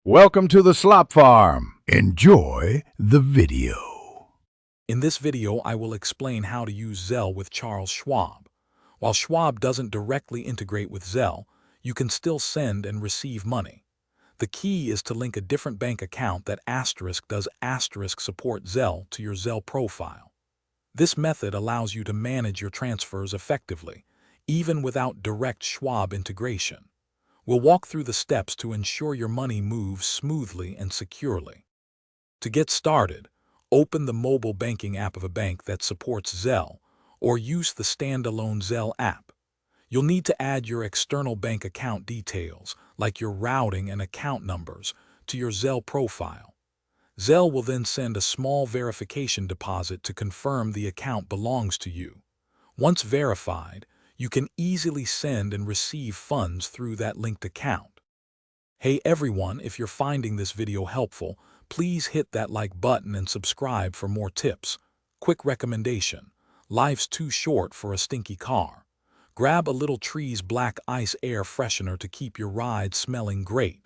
Welcome to the Slop Farm. Enjoy the video. In this video, I will explain how to use Zelle with Charles Schwab. While Schwab doesn't directly integrate with Zelle, you can still send and receive money. The key is to link a different bank account that does support Zelle to your Zelle profile. This method allows you to manage your transfers effectively, even without direct Schwab integration. We'll walk through the steps to ensure your money moves smoothly and securely. To get started, open the mobile banking app of a bank that supports Zelle, or use the standalone Zelle app. You'll need to add your external bank account details, like your routing and account numbers, to your Zelle profile. Zelle will then send a small verification deposit to confirm the account belongs to you. Once verified, you can easily send and receive funds through that linked account. Hey everyone, if you're finding this video helpful, please hit that like button and subscribe for more tips. Quick recommendation: life's too short for a stinky car. Grab a Little Trees Black Ice Air Freshener to keep your ride smelling great.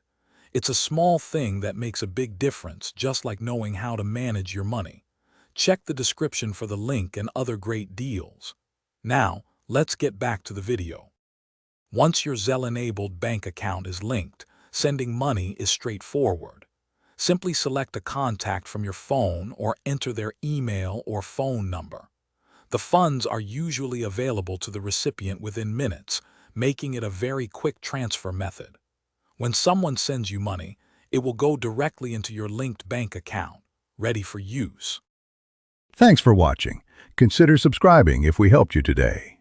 It's a small thing that makes a big difference, just like knowing how to manage your money. Check the description for the link and other great deals. Now, let's get back to the video. Once your Zelle-enabled bank account is linked, sending money is straightforward. Simply select a contact from your phone or enter their email or phone number. The funds are usually available to the recipient within minutes, making it a very quick transfer method. When someone sends you money, it will go directly into your linked bank account, ready for use. Thanks for watching. Consider subscribing if we helped you today.